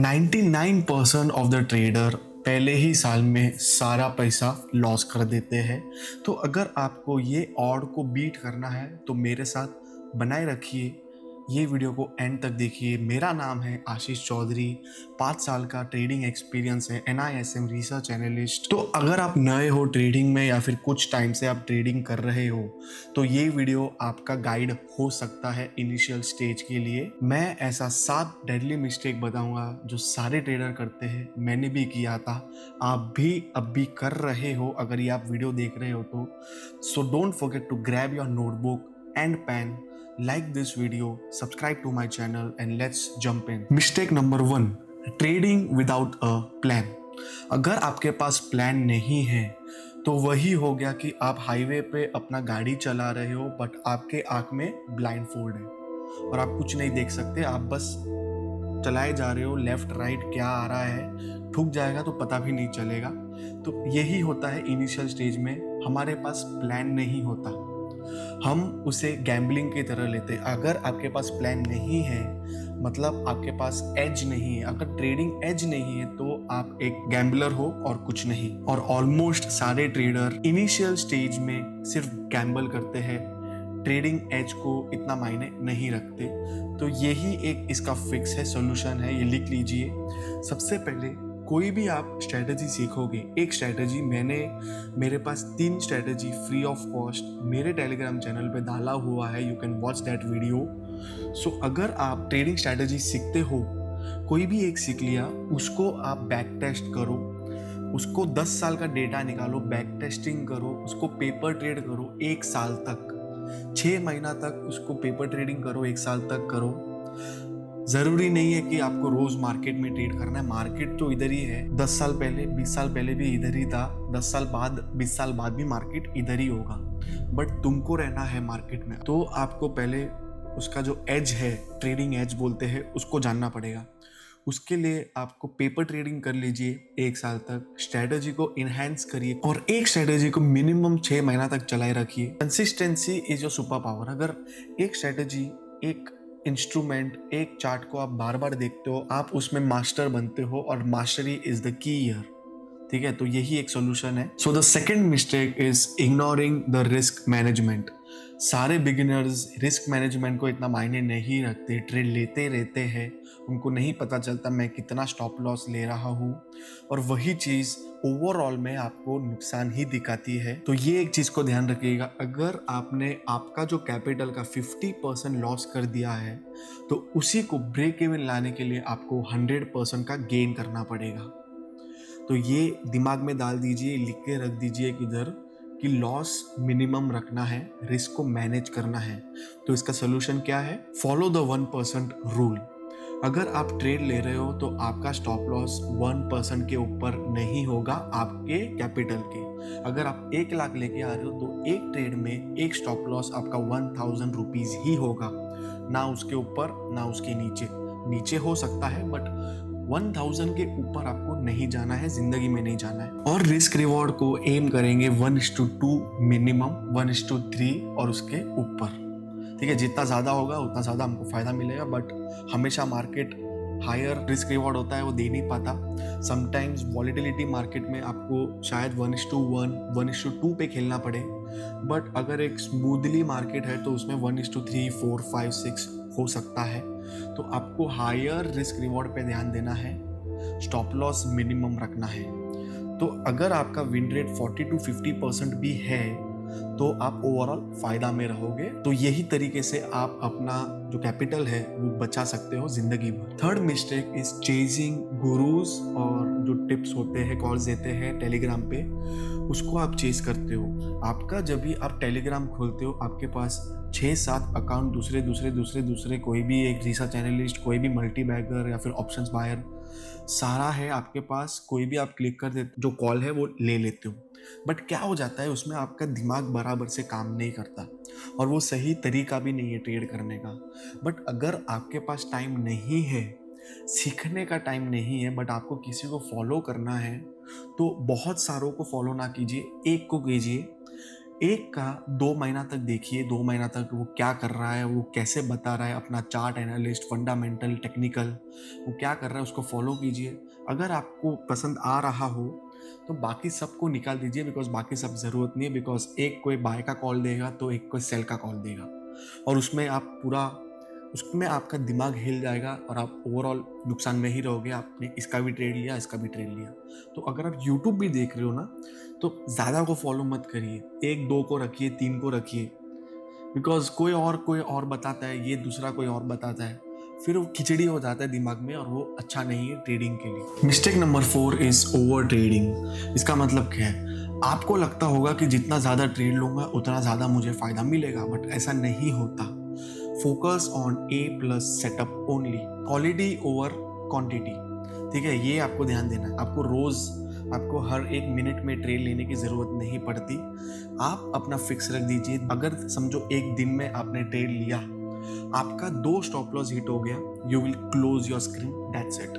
99% of the trader पहले ही साल में सारा पैसा लॉस कर देते हैं। तो अगर आपको ये ऑड को बीट करना है तो मेरे साथ बनाए रखिए, ये वीडियो को एंड तक देखिए। मेरा नाम है आशीष चौधरी, 5 साल का ट्रेडिंग एक्सपीरियंस है, NISM रिसर्च एनालिस्ट। तो अगर आप नए हो ट्रेडिंग में या फिर कुछ टाइम से आप ट्रेडिंग कर रहे हो तो ये वीडियो आपका गाइड हो सकता है इनिशियल स्टेज के लिए। मैं ऐसा 7 डेडली मिस्टेक बताऊंगा जो सारे ट्रेडर करते हैं, मैंने भी किया था, आप भी अब भी कर रहे हो अगर ये आप वीडियो देख रहे हो तो। So don't forget to grab your notebook and pen, like this video, subscribe to my channel and let's jump in. Mistake number 1, trading without a plan. अगर आपके पास प्लान नहीं है तो वही हो गया कि आप हाईवे पे अपना गाड़ी चला रहे हो बट आपके आंख में ब्लाइंड फोल्ड है और आप कुछ नहीं देख सकते, आप बस चलाए जा रहे हो, लेफ्ट राइट क्या आ रहा है, ठुक जाएगा तो पता भी नहीं चलेगा। तो यही होता है इनिशियल स्टेज में, हमारे पास प्लान नहीं होता, हम उसे गैम्बलिंग की तरह लेते हैं। अगर आपके पास प्लान नहीं है मतलब आपके पास एज नहीं है, अगर ट्रेडिंग एज नहीं है तो आप एक गैम्बलर हो और कुछ नहीं। और ऑलमोस्ट सारे ट्रेडर इनिशियल स्टेज में सिर्फ गैम्बल करते हैं, ट्रेडिंग एज को इतना मायने नहीं रखते। तो यही एक इसका फिक्स है, सोल्यूशन है, ये लिख लीजिए। सबसे पहले कोई भी आप स्ट्रैटेजी सीखोगे, एक स्ट्रैटेजी मेरे पास 3 स्ट्रैटेजी फ्री ऑफ कॉस्ट मेरे टेलीग्राम चैनल पे डाला हुआ है, you can watch that video. So अगर आप ट्रेडिंग स्ट्रैटेजी सीखते हो, कोई भी एक सीख लिया, उसको आप बैक टेस्ट करो, उसको 10 साल का डेटा निकालो, बैक टेस्टिंग करो, उसको पेपर ट्रेड करो 1 साल तक, 6 महीना तक उसको पेपर ट्रेडिंग करो, 1 साल तक करो। जरूरी नहीं है कि आपको रोज मार्केट में ट्रेड करना है, मार्केट तो इधर ही है, 10 साल पहले 20 साल पहले भी इधर ही था, 10 साल बाद 20 साल बाद भी मार्केट इधर ही होगा, बट तुमको रहना है मार्केट में। तो आपको पहले उसका जो एज है, ट्रेडिंग एज बोलते हैं, उसको जानना पड़ेगा। उसके लिए आपको पेपर ट्रेडिंग कर लीजिए 1 साल तक, स्ट्रेटजी को इनहेंस करिए और एक स्ट्रेटजी को मिनिमम 6 महीना तक चलाए रखिए। Consistency is your super power. अगर एक स्ट्रेटजी, एक इंस्ट्रूमेंट, एक चार्ट को आप बार बार देखते हो, आप उसमें मास्टर बनते हो और mastery is the key year. ठीक है, तो यही एक सॉल्यूशन है। So the second mistake is ignoring the risk management. सारे बिगिनर्स रिस्क मैनेजमेंट को इतना मायने नहीं रखते, ट्रेड लेते रहते हैं, उनको नहीं पता चलता मैं कितना स्टॉप लॉस ले रहा हूँ, और वही चीज़ ओवरऑल में आपको नुकसान ही दिखाती है। तो ये एक चीज़ को ध्यान रखिएगा, अगर आपने आपका जो कैपिटल का 50% लॉस कर दिया है तो उसी को ब्रेक इवन लाने के लिए आपको 100% का गेन करना पड़ेगा। तो ये दिमाग में डाल दीजिए, लिख के रख दीजिए किधर, कि लॉस मिनिमम रखना है, रिस्क को मैनेज करना है। तो इसका सोल्यूशन क्या है? Follow the 1% rule. अगर आप ट्रेड ले रहे हो तो आपका स्टॉप लॉस 1% के ऊपर नहीं होगा आपके कैपिटल के। अगर आप 1 लाख लेके आ रहे हो तो एक ट्रेड में एक स्टॉप लॉस आपका 1000 रुपीज ही होगा, ना उसके ऊपर ना उसके नीचे। नीचे हो सकता है बट 1000 के ऊपर आपको नहीं जाना है, जिंदगी में नहीं जाना है। और रिस्क रिवॉर्ड को एम करेंगे 1:2 मिनिमम, 1:3 और उसके ऊपर। ठीक है, जितना ज़्यादा होगा उतना ज़्यादा हमको फ़ायदा मिलेगा, बट हमेशा मार्केट हायर रिस्क रिवॉर्ड होता है वो दे नहीं पाता। समटाइम्स वॉलेटिलिटी मार्केट में आपको शायद 1:1, 1:2 पे खेलना पड़े, बट अगर एक स्मूथली मार्केट है तो उसमें 1:3, 4, 5, 6 हो सकता है। तो आपको हायर रिस्क रिवॉर्ड पे ध्यान देना है, स्टॉप लॉस मिनिमम रखना है। तो अगर आपका विन रेट 40 to 50% भी है तो आप ओवरऑल फायदा में रहोगे। तो यही तरीके से आप अपना जो कैपिटल है वो बचा सकते हो जिंदगी भर। Third mistake is chasing gurus, और जो टिप्स होते हैं, कॉल्स देते हैं टेलीग्राम पे, उसको आप चेज करते हो। आपका जब भी आप टेलीग्राम खोलते हो, आपके पास 6-7 अकाउंट दूसरे कोई भी एक रिसर्च एनालिस्ट, कोई भी मल्टी बैगर या फिर ऑप्शंस बायर, सारा है आपके पास, कोई भी आप क्लिक कर देते, जो कॉल है वो ले लेते हो। बट क्या हो जाता है, उसमें आपका दिमाग बराबर से काम नहीं करता और वो सही तरीका भी नहीं है ट्रेड करने का। बट अगर आपके पास टाइम नहीं है, सीखने का टाइम नहीं है, बट आपको किसी को फॉलो करना है, तो बहुत सारों को फॉलो ना कीजिए, एक को कीजिए। एक का 2 महीना तक देखिए, 2 महीना तक वो क्या कर रहा है, वो कैसे बता रहा है, अपना चार्ट एनालिस्ट, फंडामेंटल, टेक्निकल, वो क्या कर रहा है उसको फॉलो कीजिए। अगर आपको पसंद आ रहा हो तो बाकी सबको निकाल दीजिए, बिकॉज बाकी सब ज़रूरत नहीं है। बिकॉज एक कोई बाय का कॉल देगा तो एक कोई सेल का कॉल देगा, और उसमें आपका दिमाग हिल जाएगा और आप ओवरऑल नुकसान में ही रहोगे। आपने इसका भी ट्रेड लिया, इसका भी ट्रेड लिया। तो अगर आप यूट्यूब भी देख रहे हो ना, तो ज़्यादा को फॉलो मत करिए, 1-2 को रखिए, 3 को रखिए। बिकॉज कोई और बताता है, ये दूसरा कोई और बताता है, फिर वो खिचड़ी हो जाता है दिमाग में, और वो अच्छा नहीं है ट्रेडिंग के लिए। Mistake number 4 is over trading. इसका मतलब क्या है? आपको लगता होगा कि जितना ज़्यादा ट्रेड लूंगा उतना ज़्यादा मुझे फ़ायदा मिलेगा, बट ऐसा नहीं होता। Focus on A plus setup only, quality over quantity. ठीक है, ये आपको ध्यान देना है। आपको हर एक मिनट में ट्रेड लेने की ज़रूरत नहीं पड़ती। आप अपना फिक्स रख दीजिए। अगर समझो एक दिन में आपने ट्रेड लिया, आपका 2 स्टॉप लॉस हिट हो गया, you will close your screen, that's it.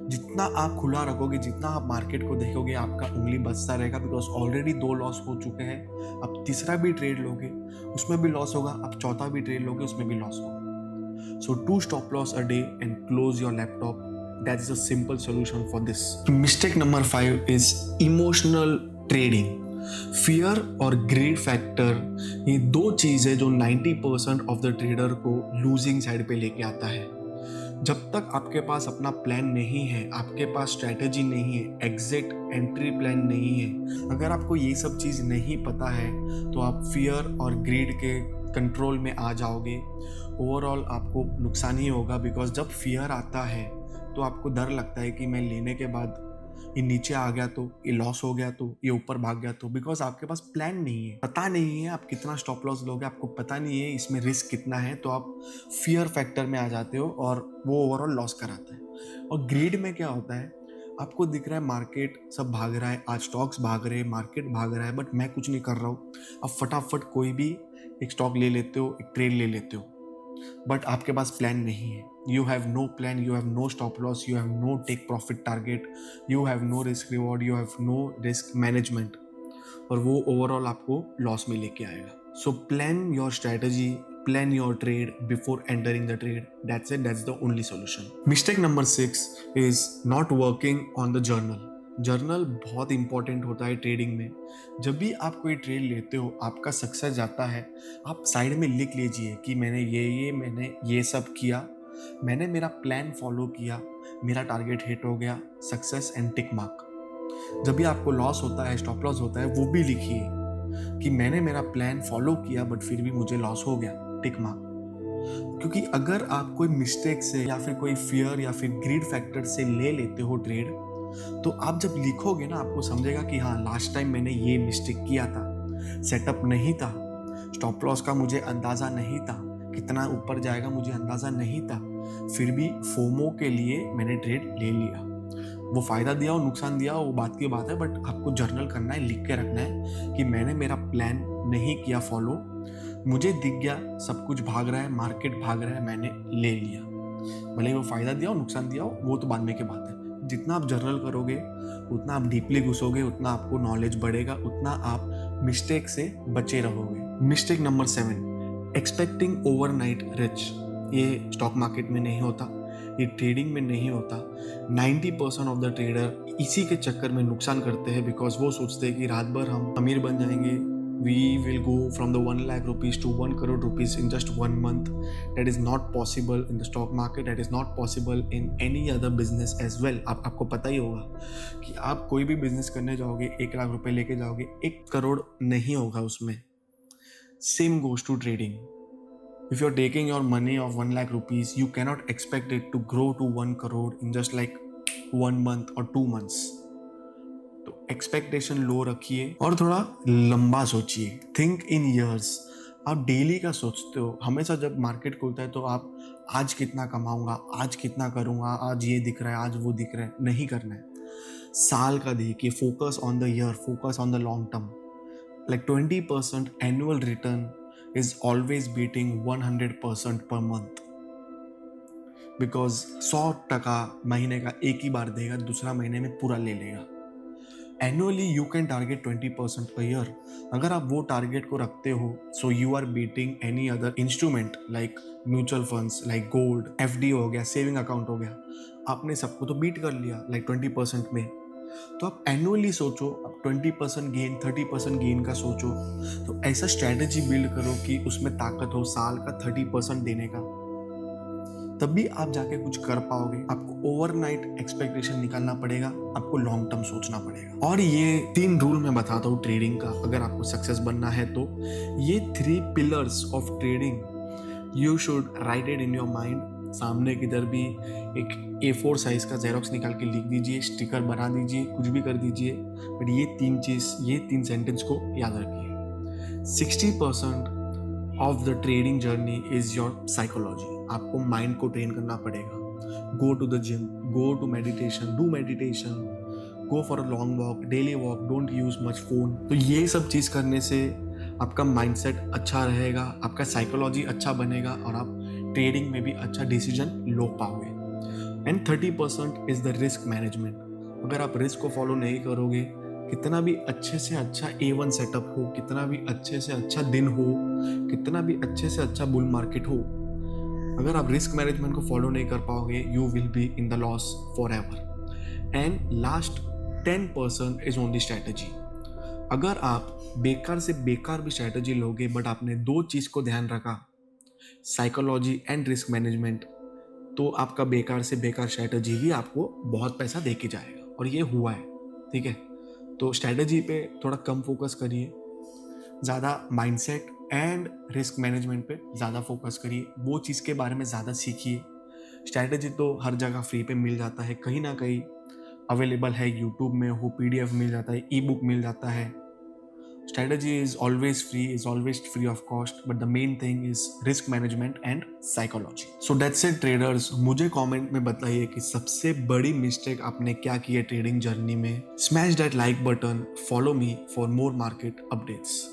जितना आप खुला रखोगे, जितना आप मार्केट को देखोगे, आपका उंगली बचता रहेगा, बिकॉज ऑलरेडी 2 लॉस हो चुके हैं। अब तीसरा भी ट्रेड लोगे, उसमें भी लॉस होगा। अब चौथा भी ट्रेड लोगे, उसमें भी लॉस होगा। सो 2 stop loss a day and close your laptop. That is a simple solution for this. Mistake number 5 is emotional trading. Fear और ग्रीड फैक्टर, ये 2 चीज़ें जो 90% ऑफ द ट्रेडर को लूजिंग साइड पे लेके आता है। जब तक आपके पास अपना प्लान नहीं है, आपके पास स्ट्रैटेजी नहीं है, एग्जिट एंट्री प्लान नहीं है, अगर आपको ये सब चीज़ नहीं पता है, तो आप फियर और ग्रीड के कंट्रोल में आ जाओगे। ओवरऑल आपको नुकसान ही होगा। बिकॉज जब फियर आता है तो आपको डर लगता है कि मैं लेने के बाद ये नीचे आ गया तो, ये लॉस हो गया तो, ये ऊपर भाग गया तो। बिकॉज आपके पास प्लान नहीं है, पता नहीं है आप कितना स्टॉप लॉस लोगे, आपको पता नहीं है इसमें रिस्क कितना है, तो आप फियर फैक्टर में आ जाते हो और वो ओवरऑल लॉस कराता है। और ग्रीड में क्या होता है, आपको दिख रहा है मार्केट सब भाग रहा है, आज स्टॉक्स भाग रहे हैं, मार्केट भाग रहा है, बट मैं कुछ नहीं कर रहा हूँ। अब फटाफट कोई भी एक स्टॉक ले लेते हो, एक ट्रेड ले लेते हो, बट आपके पास प्लान नहीं है। You have no plan, you have no stop loss, you have no take profit target, you have no risk reward, you have no risk management, और वो ओवरऑल आपको लॉस में लेके आएगा। So plan your strategy, plan your trade before entering the trade, that's it, that's the only solution. Mistake number 6 is not working on the journal. Journal बहुत important होता है trading में। जब भी आप कोई ट्रेड लेते हो, आपका सक्सेस जाता है, आप साइड में लिख लीजिए कि मैंने ये सब किया, मैंने मेरा प्लान फॉलो किया, मेरा टारगेट हिट हो गया, सक्सेस एंड टिक मार्क। जब भी आपको लॉस होता है, स्टॉप लॉस होता है, वो भी लिखिए कि मैंने मेरा प्लान फॉलो किया बट फिर भी मुझे लॉस हो गया, टिक मार्क। क्योंकि अगर आप कोई मिस्टेक से या फिर कोई फियर या फिर ग्रीड फैक्टर से ले लेते हो ट्रेड, तो आप जब लिखोगे ना, आपको समझेगा कि हाँ, लास्ट टाइम मैंने ये मिस्टेक किया था, सेटअप नहीं था, स्टॉप लॉस का मुझे अंदाज़ा नहीं था, कितना ऊपर जाएगा मुझे अंदाज़ा नहीं था, फिर भी फोमो के लिए मैंने ट्रेड ले लिया। वो फ़ायदा दिया और नुकसान दिया, वो बात की बात है, बट आपको जर्नल करना है, लिख के रखना है कि मैंने मेरा प्लान नहीं किया फॉलो, मुझे दिख गया सब कुछ भाग रहा है, मार्केट भाग रहा है, मैंने ले लिया। भले ही वो फ़ायदा दिया हो, नुकसान दिया हो, वो तो बाद में की बात है। जितना आप जर्नल करोगे, उतना आप डीपली घुसोगे, उतना आपको नॉलेज बढ़ेगा, उतना आप मिस्टेक से बचे रहोगे। Mistake number 7, expecting overnight rich. ये स्टॉक मार्केट में नहीं होता, ये ट्रेडिंग में नहीं होता। 90% ऑफ द ट्रेडर इसी के चक्कर में नुकसान करते हैं, बिकॉज वो सोचते हैं कि रात भर हम अमीर बन जाएंगे, we will go from the 1 lakh rupees to 1 crore rupees in just 1 month. That is not possible in the stock market, that is not possible in any other business as well. आपको पता ही होगा कि आप कोई भी business करने जाओगे, 1 लाख रुपए लेके जाओगे, 1 करोड़ नहीं होगा उसमें। Same goes to trading. If you're taking your money of 1 lakh rupees, you cannot expect it to grow to 1 crore in just like 1 month or 2 months. तो एक्सपेक्टेशन लो रखिए और थोड़ा लंबा सोचिए, थिंक इन ईयर्स। आप डेली का सोचते हो, हमेशा जब मार्केट खुलता है तो आप आज कितना कमाऊंगा, आज कितना करूंगा, आज ये दिख रहा है, आज वो दिख रहा है, नहीं करना है। साल का देखिए, focus on the year, focus on the long term. Like 20% annual return is always beating 100% per month, because 100% महीने का एक ही बार देगा, दूसरा महीने में पूरा ले लेगा। Annually you can target 20% a year. अगर आप वो टारगेट को रखते हो, so you are beating any other instrument like mutual funds, like gold, FD हो गया, सेविंग अकाउंट हो गया। आपने सबको तो बीट कर लिया लाइक 20% में। तो आप एनुअली सोचो, आप 20% गेन, 30% गेन का सोचो। तो ऐसा स्ट्रैटेजी बिल्ड करो कि उसमें ताकत हो साल का 30% देने का। तब भी आप जाके कुछ कर पाओगे। आपको ओवरनाइट एक्सपेक्टेशन निकालना पड़ेगा, आपको लॉन्ग टर्म सोचना पड़ेगा। और ये 3 रूल मैं बताता हूँ ट्रेडिंग का, अगर आपको सक्सेस बनना है तो। ये 3 pillars of trading you should write it in your mind. सामने किधर भी एक A4 साइज का जेरोक्स निकाल के लिख दीजिए, स्टिकर बना दीजिए, कुछ भी कर दीजिए, बट ये 3 सेंटेंस को याद रखिए। 60% of the trading journey is your psychology. आपको माइंड को ट्रेन करना पड़ेगा। Go to the gym, go to meditation, do meditation, go for a long walk, daily walk, don't use much phone. तो ये सब चीज़ करने से आपका माइंडसेट अच्छा रहेगा, आपका साइकोलॉजी अच्छा बनेगा और आप ट्रेडिंग में भी अच्छा डिसीजन लो पाओगे। And 30% is the risk management. अगर आप रिस्क को फॉलो नहीं करोगे, कितना भी अच्छे से अच्छा A1 सेटअप हो, कितना भी अच्छे से अच्छा दिन हो, कितना भी अच्छे से अच्छा बुल मार्केट हो, अगर आप रिस्क मैनेजमेंट को फॉलो नहीं कर पाओगे, you will be in the loss for ever. And last 10% is only strategy. अगर आप बेकार से बेकार भी स्ट्रैटेजी लोगे, बट आपने 2 चीज़ को ध्यान रखा, साइकोलॉजी एंड रिस्क मैनेजमेंट, तो आपका बेकार से बेकार स्ट्रैटेजी भी आपको बहुत पैसा दे के जाएगा। और ये हुआ है, ठीक है। तो स्ट्रैटेजी पे थोड़ा कम फोकस करिए, ज़्यादा माइंडसेट एंड रिस्क मैनेजमेंट पे ज़्यादा फोकस करिए, वो चीज़ के बारे में ज़्यादा सीखिए। स्ट्रैटेजी तो हर जगह फ्री पे मिल जाता है, कहीं ना कहीं अवेलेबल है, यूट्यूब में हो, PDF मिल जाता है, ई-बुक मिल जाता है। Strategy is always free of cost, but the main thing is risk management and psychology. So that's it traders. मुझे कमेंट में बताइए कि सबसे बड़ी मिस्टेक आपने क्या की है ट्रेडिंग जर्नी में। Smash that like button, follow me for more market updates.